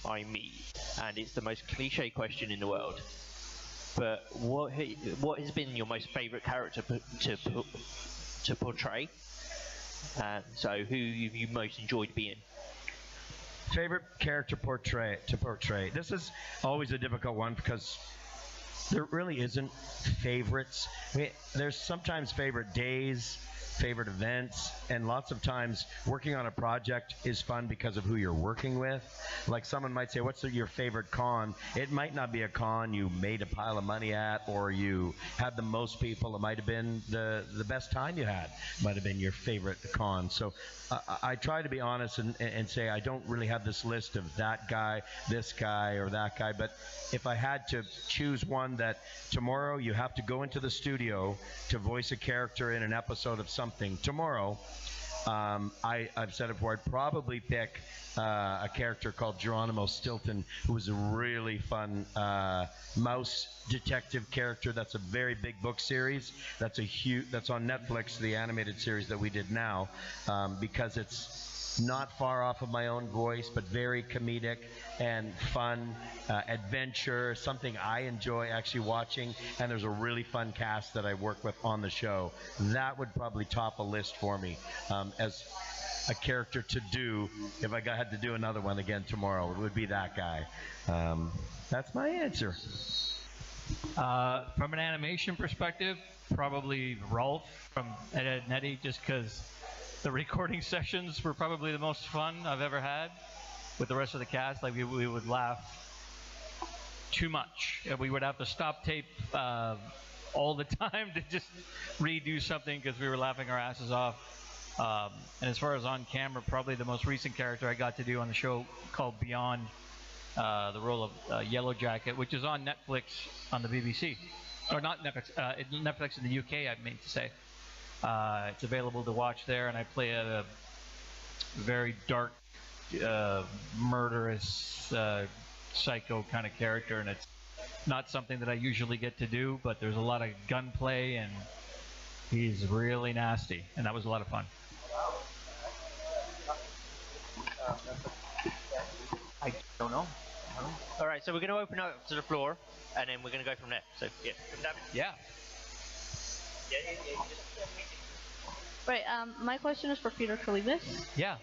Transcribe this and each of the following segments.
I meet, and it's the most cliche question in the world. But what has been your most favourite character to portray? So who have you most enjoyed being? Favorite character to portray. This is always a difficult one because there really isn't favorites. I mean, there's sometimes favorite days, favorite events, and lots of times working on a project is fun because of who you're working with. Like someone might say, what's your favorite con? It might not be a con you made a pile of money at, or you had the most people. It might have been the best time you had. It might have been your favorite con. So I try to be honest and say I don't really have this list of that guy, this guy, or that guy. But if I had to choose one that tomorrow you have to go into the studio to voice a character in an episode of something tomorrow, I've said it before, I'd probably pick a character called Geronimo Stilton, who was a really fun mouse detective character. That's a very big book series. That's on Netflix, the animated series that we did now, because it's not far off of my own voice, but very comedic and fun, adventure, something I enjoy actually watching, and there's a really fun cast that I work with on the show. That would probably top a list for me as a character to do if I had to do another one again tomorrow. It would be that guy. That's my answer. From an animation perspective, probably Rolf from Ed, Edd n Eddy, just because the recording sessions were probably the most fun I've ever had with the rest of the cast. Like we would laugh too much. We would have to stop tape all the time to just redo something because we were laughing our asses off. And as far as on camera, probably the most recent character I got to do on the show called Beyond, the role of Yellow Jacket, which is on Netflix on the BBC. Or not Netflix, Netflix in the UK, I mean to say. It's available to watch there, and I play a very dark, murderous, psycho kind of character, and it's not something that I usually get to do, but there's a lot of gunplay, and he's really nasty, and that was a lot of fun. I don't know. All right, so we're going to open up to the floor, and then we're going to go from there. So, yeah. Right, my question is for Peter Kelamis. Yeah.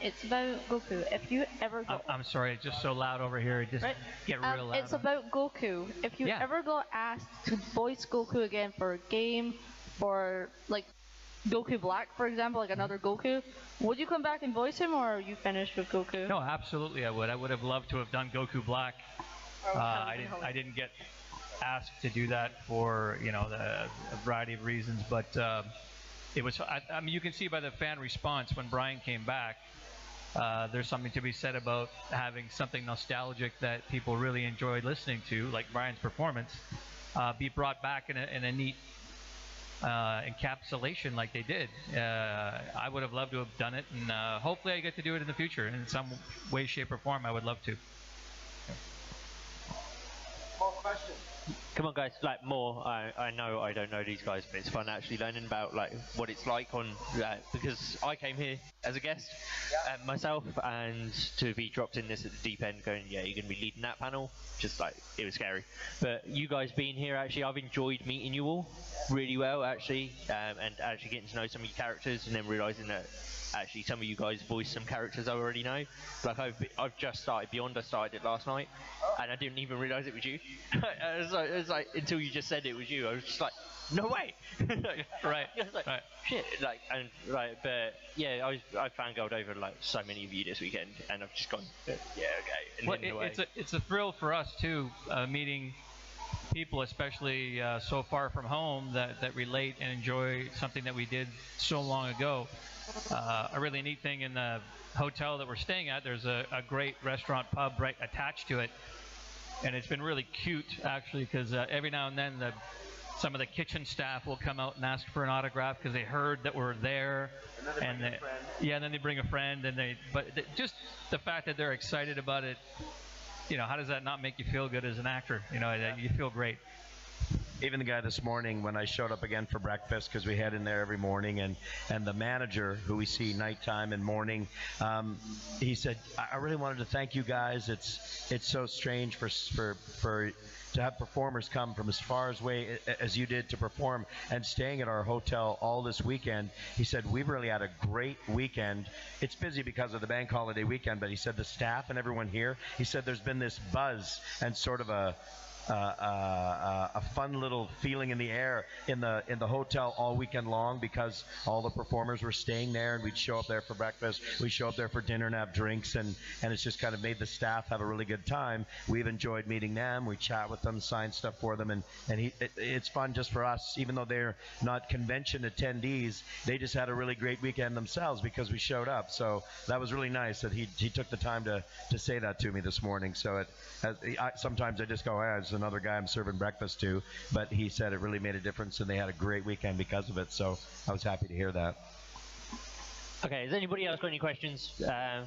It's about Goku. If you ever go... I'm sorry, it's just so loud over here. Just get real loud. It's about Goku. If you ever got asked to voice Goku again for a game, for like Goku Black, for example, like another Goku, would you come back and voice him, or are you finished with Goku? No, absolutely I would. I would have loved to have done Goku Black. I didn't get asked to do that for a variety of reasons, but it was. I mean, you can see by the fan response when Brian came back. There's something to be said about having something nostalgic that people really enjoyed listening to, like Brian's performance, be brought back in a neat encapsulation like they did. I would have loved to have done it, and hopefully I get to do it in the future in some way, shape, or form. I would love to. More questions? Come on, guys, like more. I know I don't know these guys, but it's fun actually learning about like what it's like on because I came here as a guest myself, and to be dropped in this at the deep end, going, yeah, you're going to be leading that panel. Just like it was scary, but you guys being here, actually, I've enjoyed meeting you all really well, actually, and actually getting to know some of your characters, and then realizing that actually some of you guys voice some characters I already know. Like I've just started Beyond. I started it last night, and I didn't even realize it was you. It was like until you just said it was you, I was just like, no way. Right. Like, shit. But yeah, I fangirled over like so many of you this weekend, and I've just gone, yeah, okay. And well, it's a thrill for us too, meeting people, especially so far from home, that relate and enjoy something that we did so long ago. A really neat thing in the hotel that we're staying at, there's a great restaurant pub right attached to it, and it's been really cute actually, because every now and then some of the kitchen staff will come out and ask for an autograph because they heard that we're there, and then they bring a friend, and just the fact that they're excited about it, how does that not make you feel good as an actor? You feel great. even the guy this morning when I showed up again for breakfast, because we head in there every morning, and the manager who we see nighttime and morning, he said, I really wanted to thank you guys. It's so strange for to have performers come from as far away as you did to perform and staying at our hotel all this weekend. He said, we've really had a great weekend. It's busy because of the bank holiday weekend, but he said the staff and everyone here, he said there's been this buzz and sort of a fun little feeling in the air in the hotel all weekend long, because all the performers were staying there, and we'd show up there for breakfast, we'd show up there for dinner and have drinks, and it's just kind of made the staff have a really good time. We've enjoyed meeting them. We chat with them, sign stuff for them, and it's fun just for us, even though they're not convention attendees. They just had a really great weekend themselves because we showed up. So that was really nice that he took the time to say that to me this morning. So sometimes I just go, there's another guy I'm serving breakfast to, but he said it really made a difference and they had a great weekend because of it. So I was happy to hear that. Okay, has anybody else got any questions? Yeah,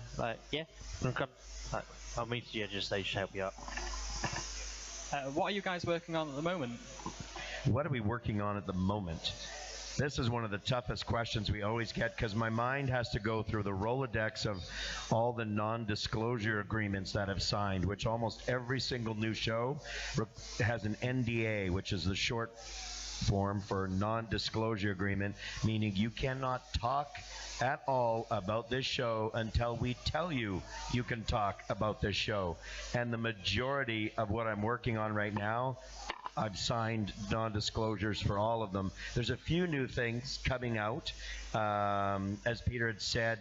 I'll meet you just stage to help you out. What are you guys working on at the moment? What are we working on at the moment? This is one of the toughest questions we always get, because my mind has to go through the Rolodex of all the non-disclosure agreements that I've signed, which almost every single new show has an NDA, which is the short form for non-disclosure agreement, meaning you cannot talk at all about this show until we tell you you can talk about this show. And the majority of what I'm working on right now, I've signed non-disclosures for all of them. There's a few new things coming out. As Peter had said,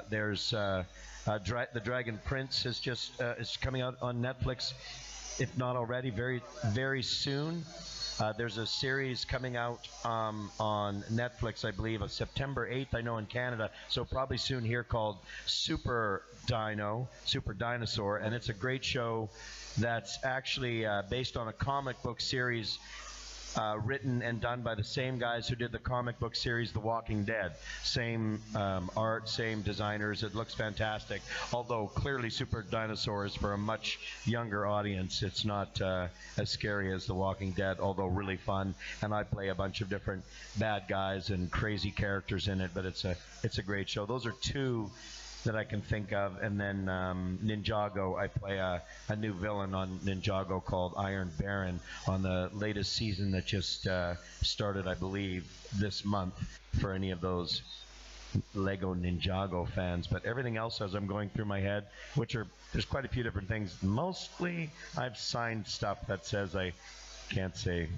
there's the Dragon Prince is coming out on Netflix, if not already, very, very soon. There's a series coming out on Netflix, I believe, of September 8th, I know, in Canada, so probably soon here, called Super Dinosaur, and it's a great show that's actually based on a comic book series written and done by the same guys who did the comic book series The Walking Dead. Same art, same designers. It looks fantastic. Although clearly Super Dinosaur is for a much younger audience. It's not as scary as The Walking Dead, although really fun. And I play a bunch of different bad guys and crazy characters in it, but it's a great show. Those are two that I can think of. And then Ninjago, I play a new villain on Ninjago called Iron Baron on the latest season that just started, I believe, this month, for any of those Lego Ninjago fans. But everything else, as I'm going through my head, there's quite a few different things. Mostly I've signed stuff that says I can't say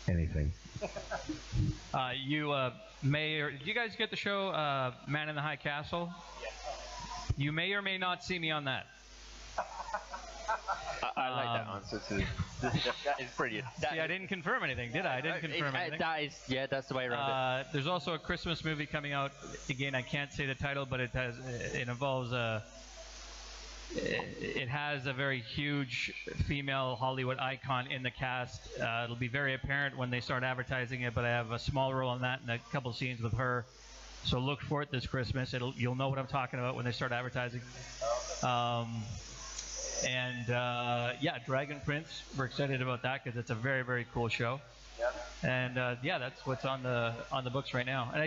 anything. Did you guys get the show Man in the High Castle? You may or may not see me on that. I like that answer too. That is brilliant. I didn't confirm anything, did I? I didn't confirm anything. That's the way around it. There's also a Christmas movie coming out. Again, I can't say the title, but it has a very huge female Hollywood icon in the cast. It'll be very apparent when they start advertising it, but I have a small role in that and a couple scenes with her. So look for it this Christmas. You'll know what I'm talking about when they start advertising. Dragon Prince. We're excited about that because it's a very, very cool show. And that's what's on the books right now. And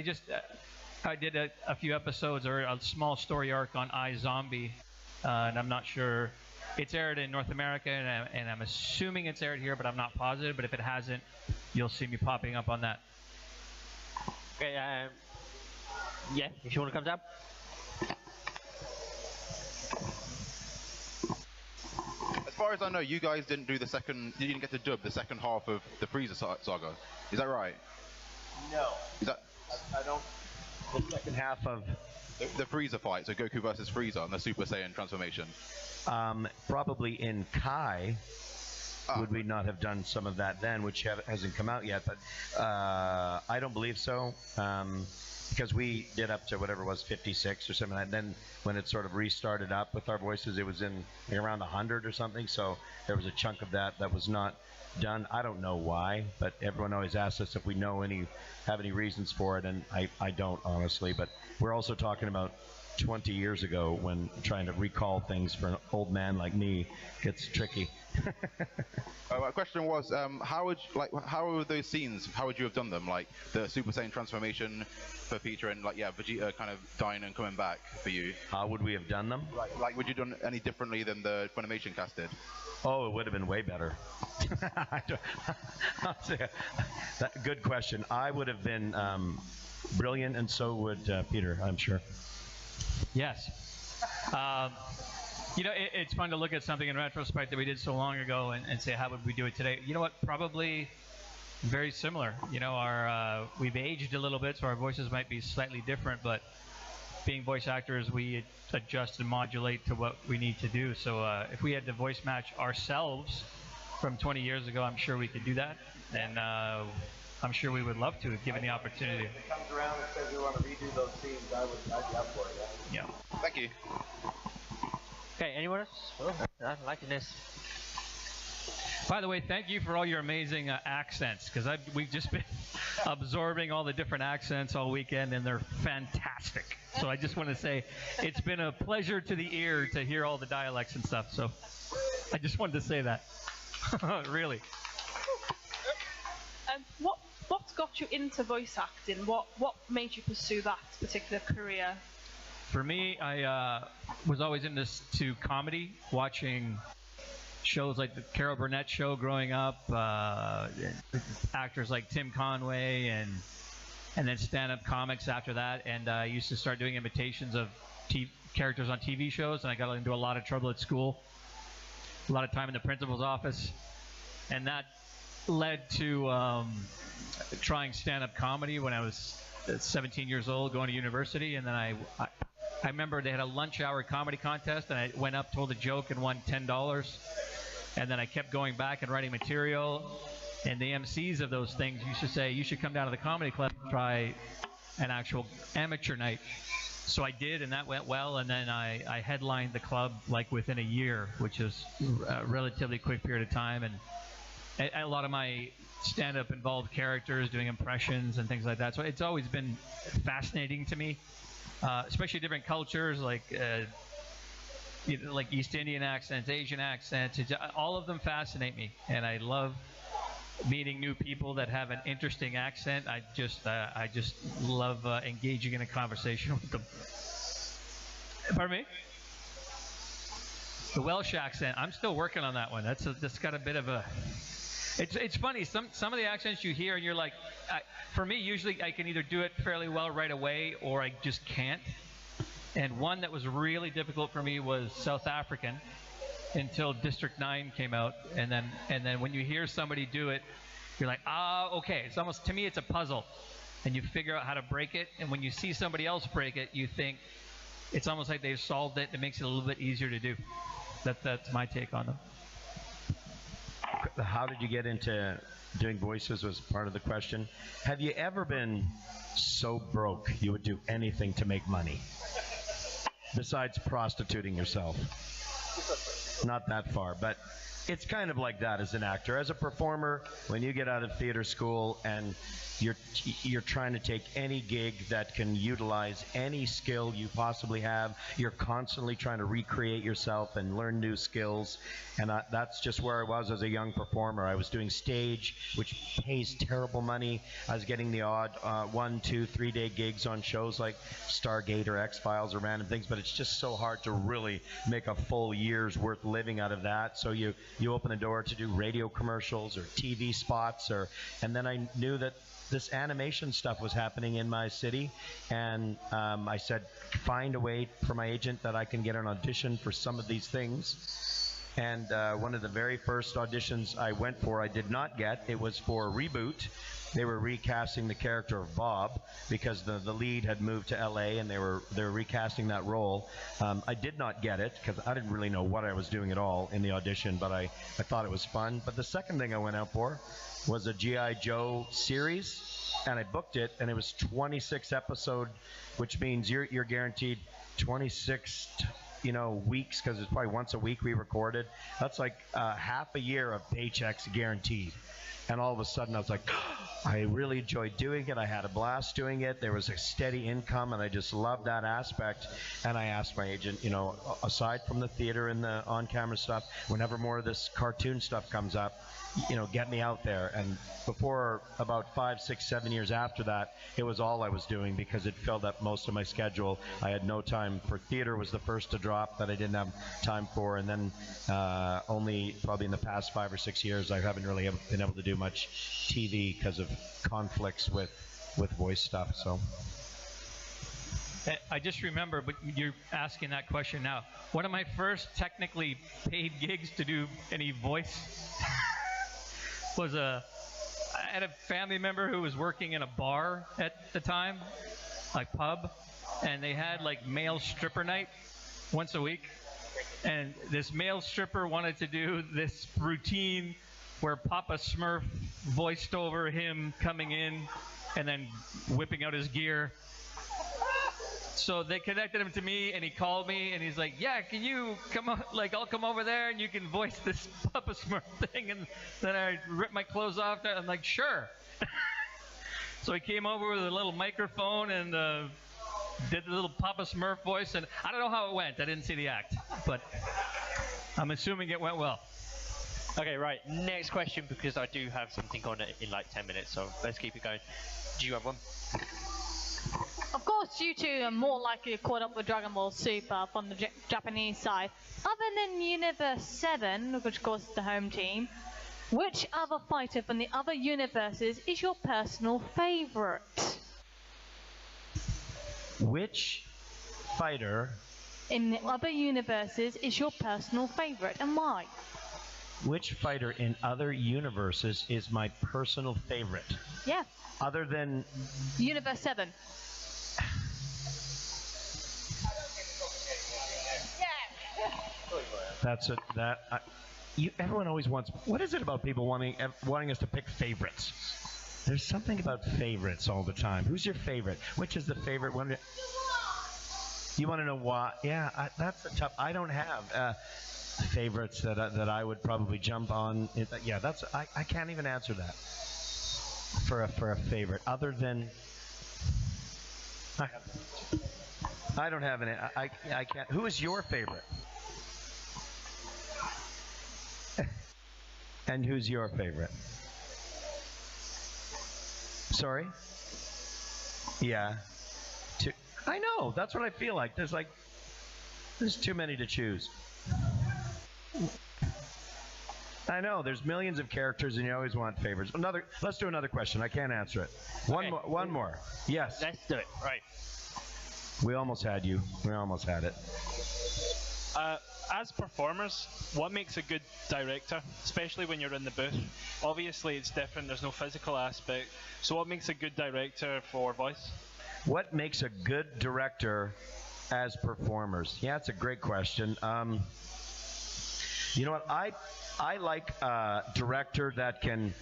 I did a few episodes or a small story arc on iZombie, and I'm not sure. It's aired in North America, and I'm assuming it's aired here, but I'm not positive. But if it hasn't, you'll see me popping up on that. Okay. If you want to come down. As far as I know, you guys didn't get to dub the second half of the Frieza saga. Is that right? No. Is that? I don't. The second half of the Frieza fight, so Goku versus Frieza and the Super Saiyan transformation. Probably in Kai. Would we not have done some of that then, which hasn't come out yet? But I don't believe so. Because we did up to whatever it was, 56 or something, and then when it sort of restarted up with our voices, it was in around 100 or something, so there was a chunk of that was not done. I don't know why, but everyone always asks us if we have any reasons for it, and I don't, honestly. But we're also talking about 20 years ago when trying to recall things for an old man like me gets tricky. My question was, how were those scenes? How would you have done them? Like the Super Saiyan transformation for Peter, and Vegeta kind of dying and coming back for you. How would we have done them? Like would you have done any differently than the Funimation cast did? Oh, it would have been way better. Good question. I would have been brilliant, and so would Peter, I'm sure. Yes. It's fun to look at something in retrospect that we did so long ago and say, how would we do it today? You know what? Probably very similar. We've aged a little bit, so our voices might be slightly different, but being voice actors, we adjust and modulate to what we need to do. So if we had to voice match ourselves from 20 years ago, I'm sure we could do that. And I'm sure we would love to, if given the opportunity. If it comes around and says we want to redo those scenes, I'd be up for it. Yeah. Thank you. Okay, anyone else? Oh, I'm liking this. By the way, thank you for all your amazing accents, because we've just been absorbing all the different accents all weekend, and they're fantastic. So I just want to say it's been a pleasure to the ear to hear all the dialects and stuff. So I just wanted to say that. Really. What got you into voice acting? What made you pursue that particular career? For me, I was always into comedy, watching shows like the Carol Burnett Show growing up, actors like Tim Conway, and then stand-up comics after that. And I used to start doing imitations of characters on TV shows, and I got into a lot of trouble at school, a lot of time in the principal's office, and that led to trying stand-up comedy when I was 17 years old, going to university. And then I remember they had a lunch hour comedy contest, and I went up, told a joke, and won $10. And then I kept going back and writing material. And the MCs of those things used to say, you should come down to the comedy club and try an actual amateur night. So I did, and that went well. And then I headlined the club like within a year, which is a relatively quick period of time. And a lot of my stand-up involved characters, doing impressions and things like that. So it's always been fascinating to me, especially different cultures like East Indian accents, Asian accents. All of them fascinate me, and I love meeting new people that have an interesting accent. I just love engaging in a conversation with them. Pardon me? The Welsh accent. I'm still working on that one. That's got a bit of a. It's funny. Some of the accents you hear, and you're like, for me, usually I can either do it fairly well right away, or I just can't. And one that was really difficult for me was South African, until District 9 came out, and then when you hear somebody do it, you're like, okay. It's almost, to me, it's a puzzle, and you figure out how to break it. And when you see somebody else break it, you think it's almost like they've solved it. It makes it a little bit easier to do. That's my take on them. How did you get into doing voices was part of the question. Have you ever been so broke you would do anything to make money? Besides prostituting yourself? Not that far, but it's kind of like that as an actor. As a performer, when you get out of theater school and you're trying to take any gig that can utilize any skill you possibly have, you're constantly trying to recreate yourself and learn new skills. And that's just where I was as a young performer. I was doing stage, which pays terrible money. I was getting the odd 1, 2, 3 day gigs on shows like Stargate or X-Files or random things, but it's just so hard to really make a full year's worth living out of that. So you open the door to do radio commercials or TV spots, and then I knew that this animation stuff was happening in my city, and I said, find a way for my agent that I can get an audition for some of these things. And one of the very first auditions I went for, I did not get. It was for a reboot. They were recasting the character of Bob because the lead had moved to LA, and they were recasting that role. I did not get it because I didn't really know what I was doing at all in the audition, but I thought it was fun. But the second thing I went out for was a G.I. Joe series, and I booked it, and it was 26 episode, which means you're guaranteed 26 weeks, because it's probably once a week we recorded. That's like half a year of paychecks guaranteed. And all of a sudden I was like, I really enjoyed doing it. I had a blast doing it. There was a steady income, and I just loved that aspect. And I asked my agent, you know, aside from the theater and the on-camera stuff, whenever more of this cartoon stuff comes up, you know, get me out there. And before, about 5, 6, 7 years after that, it was all I was doing because it filled up most of my schedule. I had no time for theater. Was the first to drop that I didn't have time for, and then only probably in the past 5 or 6 years I haven't really been able to do much TV because of conflicts with voice stuff. So I just remember, but you're asking that question now. One of my first technically paid gigs to do any voice was I had a family member who was working in a bar at the time, like pub, and they had like male stripper night once a week. And this male stripper wanted to do this routine where Papa Smurf voiced over him coming in and then whipping out his gear. So they connected him to me, and he called me, and he's like, yeah, can you come on, like, I'll come over there, and you can voice this Papa Smurf thing. And then I ripped my clothes off. I'm like, sure. So he came over with a little microphone and did the little Papa Smurf voice, and I don't know how it went. I didn't see the act, but I'm assuming it went well. Okay, right. Next question, because I do have something on it in like 10 minutes, so let's keep it going. Do you have one? Of course, you two are more likely to caught up with Dragon Ball Super from the Japanese side. Other than Universe 7, which of course is the home team, which other fighter from the other universes is your personal favorite? which fighter in the other universes is your personal favorite, and why? Which fighter in other universes is my personal favorite? Yeah. Other than Universe 7. That's it. Everyone always wants. What is it about people wanting us to pick favorites? There's something about favorites all the time. Who's your favorite? Which is the favorite one? You want to know why? Yeah, that's a tough. I don't have favorites that I would probably jump on. Yeah, that's. I can't even answer that for a favorite other than. I don't have any. I can't. Who is your favorite? And who's your favorite? Sorry? Yeah. I know. That's what I feel like. There's too many to choose. I know. There's millions of characters, and you always want favorites. Let's do another question. I can't answer it. One more. Yes. Let's do it. Right. We almost had you. We almost had it. As performers, what makes a good director, especially when you're in the booth? Obviously, it's different. There's no physical aspect. So what makes a good director for voice? What makes a good director as performers? Yeah, it's a great question. You know what? I like a director that can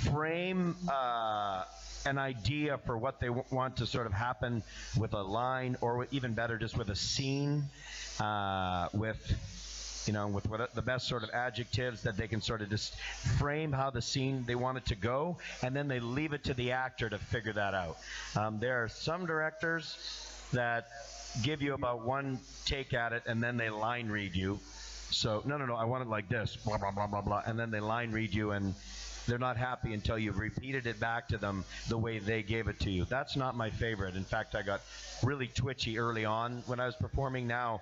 frame an idea for what they want to sort of happen with a line, or even better, just with a scene, with what the best sort of adjectives that they can sort of just frame how the scene they want it to go, and then they leave it to the actor to figure that out. There are some directors that give you about one take at it, and then they line read you. So, no, I want it like this, blah, blah, blah, blah, blah, and then they line read you, and they're not happy until you've repeated it back to them the way they gave it to you. That's not my favorite. In fact, I got really twitchy early on when I was performing. Now,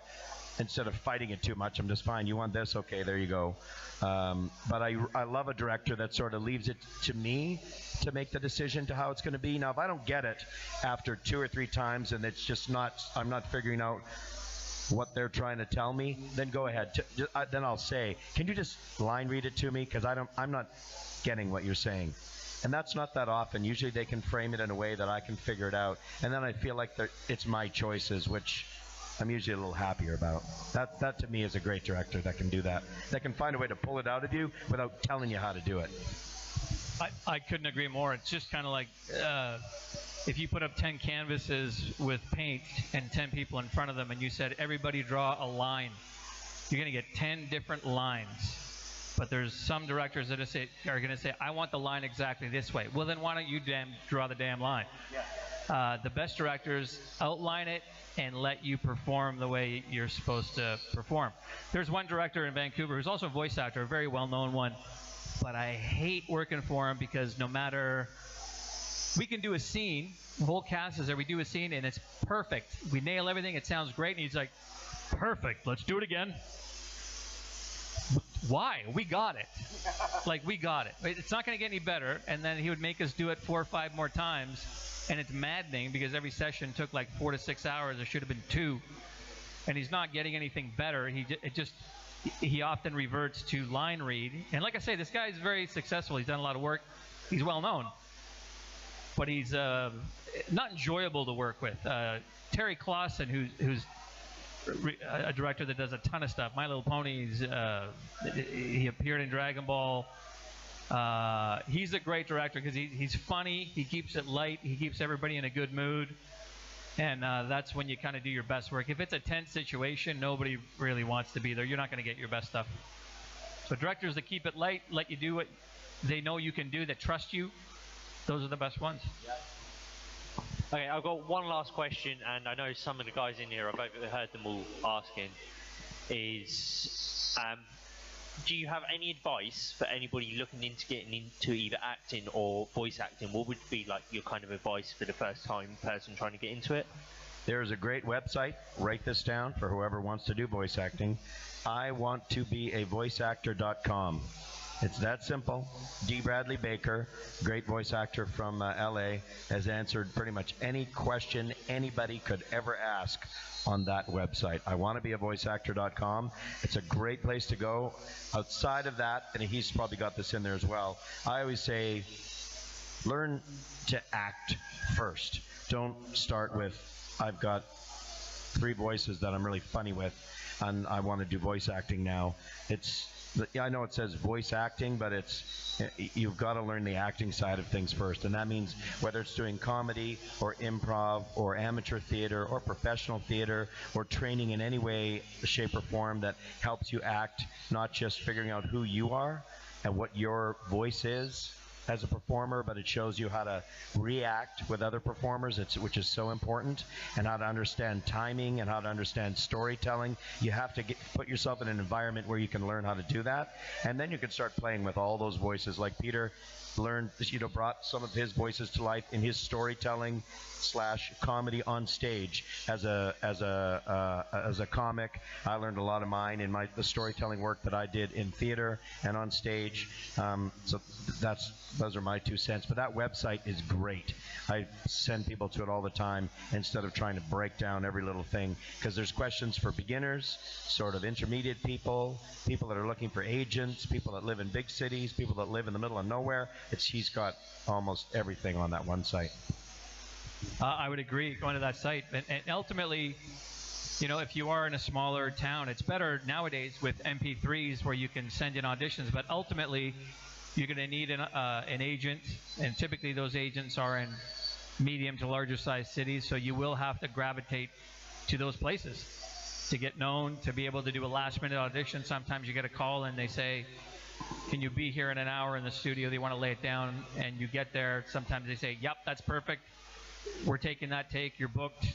instead of fighting it too much, I'm just fine. You want this? Okay, there you go. But I love a director that sort of leaves it to me to make the decision to how it's going to be. Now, if I don't get it after 2 or 3 times and it's just I'm not figuring out what they're trying to tell me, then go ahead. Then I'll say, can you just line read it to me? Because I'm not getting what you're saying. And that's not that often. Usually they can frame it in a way that I can figure it out. And then I feel like it's my choices, which I'm usually a little happier about. That to me is a great director that can do that. That can find a way to pull it out of you without telling you how to do it. I couldn't agree more. It's just kind of like if you put up 10 canvases with paint and 10 people in front of them, and you said, everybody draw a line, you're going to get 10 different lines. But there's some directors that are going to say, I want the line exactly this way. Well, then why don't you draw the damn line? The best directors outline it and let you perform the way you're supposed to perform. There's one director in Vancouver who's also a voice actor, a very well-known one, but I hate working for him because no matter... We can do a scene, the whole cast is there, we do a scene, and it's perfect. We nail everything, it sounds great, and he's like, perfect, let's do it again. Why? We got it. Like, we got it. It's not going to get any better, and then he would make us do it 4 or 5 more times, and it's maddening because every session took like 4 to 6 hours. There should have been 2, and he's not getting anything better. He often reverts to line read, and like I say, this guy is very successful. He's done a lot of work. He's well known, but he's not enjoyable to work with. Terry Clausen, who's a director that does a ton of stuff. My Little Ponies. He appeared in Dragonball. He's a great director because he's funny. He keeps it light. He keeps everybody in a good mood. And that's when you kind of do your best work. If it's a tense situation, nobody really wants to be there. You're not going to get your best stuff. So directors that keep it light, let you do what they know you can do, that trust you, those are the best ones. Okay, I've got one last question, and I know some of the guys in here, I've heard them all asking, is do you have any advice for anybody looking into getting into either acting or voice acting? What would be like your kind of advice for the first time person trying to get into it? There's a great website. Write this down for whoever wants to do voice acting. iwanttobeavoiceactor.com. It's that simple. D. Bradley Baker, great voice actor from LA, has answered pretty much any question anybody could ever ask on that website. iwanttobeavoiceactor.com. It's a great place to go. Outside of that, and he's probably got this in there as well, I always say learn to act first. Don't start with, I've got 3 voices that I'm really funny with, and I want to do voice acting now. I know it says voice acting, but you've got to learn the acting side of things first. And that means whether it's doing comedy or improv or amateur theater or professional theater or training in any way, shape, or form that helps you act, not just figuring out who you are and what your voice is as a performer, but it shows you how to react with other performers, which is so important, and how to understand timing and how to understand storytelling. You have to put yourself in an environment where you can learn how to do that, and then you can start playing with all those voices. Like Peter brought some of his voices to life in his storytelling / comedy on stage as a comic. I learned a lot of mine in the storytelling work that I did in theater and on stage. So those are my 2 cents. But that website is great. I send people to it all the time instead of trying to break down every little thing, because there's questions for beginners, sort of intermediate people that are looking for agents, people that live in big cities, people that live in the middle of nowhere. He's got almost everything on that one site. I would agree, going to that site. And ultimately, if you are in a smaller town, it's better nowadays with MP3s where you can send in auditions. But ultimately, you're going to need an agent, and typically those agents are in medium to larger size cities, so you will have to gravitate to those places to get known, to be able to do a last-minute audition. Sometimes you get a call and they say, can you be here in an hour in the studio? They want to lay it down, and you get there. Sometimes they say, yep, that's perfect. We're taking that take. You're booked,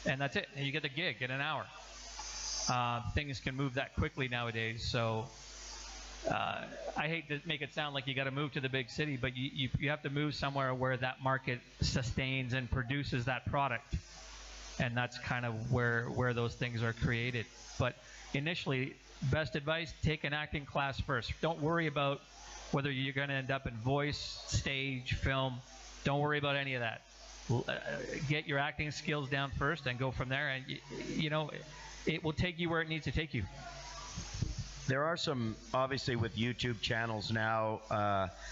and that's it. And you get the gig in an hour. Things can move that quickly nowadays. So I hate to make it sound like you got to move to the big city, but you have to move somewhere where that market sustains and produces that product. And that's kind of where those things are created. But initially, best advice, take an acting class first. Don't worry about whether you're going to end up in voice, stage, film. Don't worry about any of that. Get your acting skills down first and go from there. And, it will take you where it needs to take you. There are some, obviously, with YouTube channels now,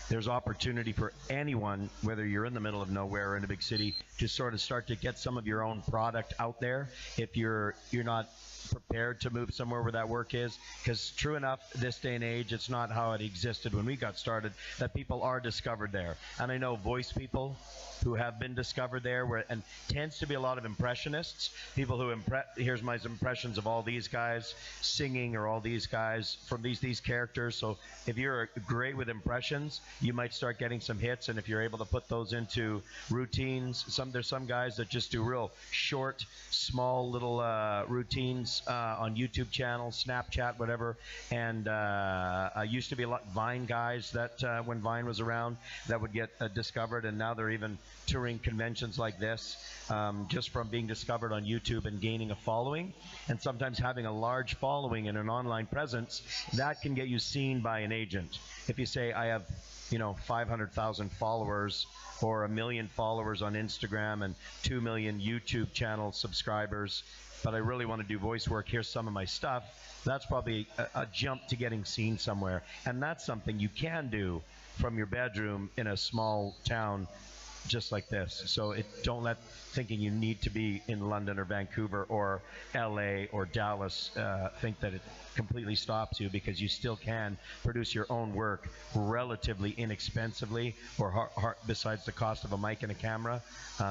there's opportunity for anyone, whether you're in the middle of nowhere or in a big city, to sort of start to get some of your own product out there. If you're not prepared to move somewhere where that work is, because true enough, this day and age, it's not how it existed when we got started, that people are discovered there. And I know voice people who have been discovered there, and tends to be a lot of impressionists, people who here's my impressions of all these guys singing, or all these guys from these characters. So if you're great with impressions, you might start getting some hits, and if you're able to put those into routines, there's some guys that just do real short, small little routines on YouTube channels, Snapchat, whatever. And I used to be a lot Vine guys that when Vine was around, that would get discovered, and now they're even touring conventions like this, just from being discovered on YouTube and gaining a following. And sometimes having a large following and an online presence, that can get you seen by an agent. If you say, I have 500,000 followers, or 1 million followers on Instagram, and 2 million YouTube channel subscribers, but I really want to do voice work, here's some of my stuff, that's probably a jump to getting seen somewhere. And that's something you can do from your bedroom in a small town just like this. So don't let thinking you need to be in London or Vancouver or LA or Dallas think that it completely stops you, because you still can produce your own work relatively inexpensively, or besides the cost of a mic and a camera,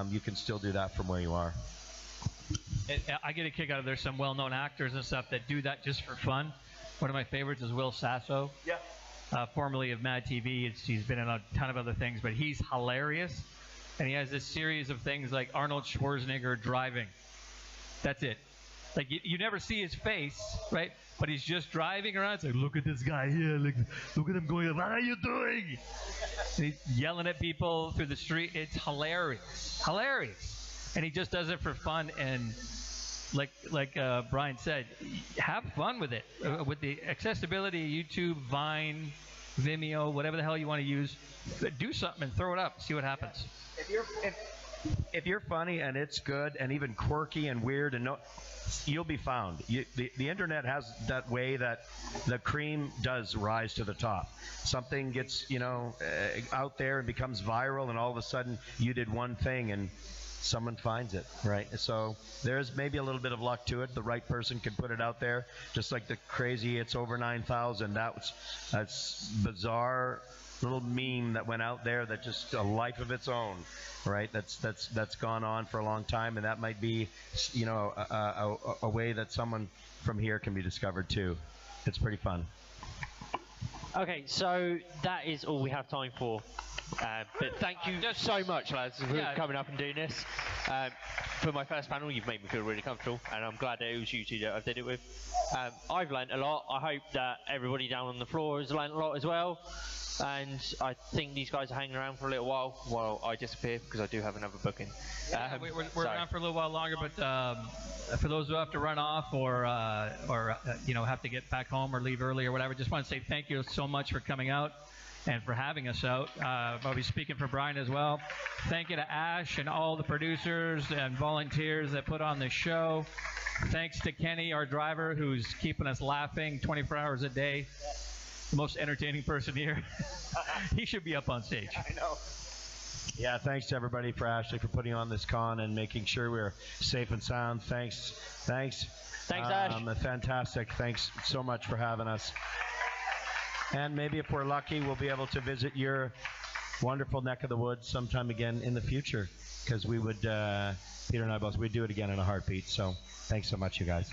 you can still do that from where you are. I get a kick out of there's some well-known actors and stuff that do that just for fun. One of my favorites is Will Sasso. Yeah. Formerly of Mad TV. He's been in a ton of other things, but he's hilarious. And he has this series of things like Arnold Schwarzenegger driving. That's it. Like, you never see his face, right? But he's just driving around. It's like, look at this guy here. Look at him going, what are you doing? And he's yelling at people through the street. It's hilarious. Hilarious. And he just does it for fun. And like Brian said, have fun with it. With the accessibility of YouTube, Vine, Vimeo, whatever the hell you want to use, do something and throw it up. See what happens. If you're funny and it's good and even quirky and weird, and you'll be found. The internet has that way that the cream does rise to the top. Something gets out there and becomes viral, and all of a sudden you did one thing and someone finds it, right? So there's maybe a little bit of luck to it. The right person can put it out there, just like the crazy "It's over 9,000." That's bizarre little meme that went out there, that just a life of its own, right? That's gone on for a long time, and that might be a way that someone from here can be discovered too. It's pretty fun. Okay, so that is all we have time for. But thank you so much, lads, for coming up and doing this. For my first panel, you've made me feel really comfortable, and I'm glad that it was you two that I did it with. I've learnt a lot. I hope that everybody down on the floor has learnt a lot as well. And I think these guys are hanging around for a little while I disappear, because I do have another booking. We're around for a little while longer, but for those who have to run off or have to get back home or leave early or whatever, just want to say thank you so much for coming out and for having us out. I'll be speaking for Brian as well. Thank you to Ash and all the producers and volunteers that put on this show. Thanks to Kenny, our driver, who's keeping us laughing 24 hours a day. The most entertaining person here. He should be up on stage. I know. Yeah, thanks to everybody, for Ashley, for putting on this con and making sure we're safe and sound. Thanks, Ash. Fantastic. Thanks so much for having us. And maybe if we're lucky, we'll be able to visit your wonderful neck of the woods sometime again in the future, because we would, Peter and I both, we'd do it again in a heartbeat. So thanks so much, you guys.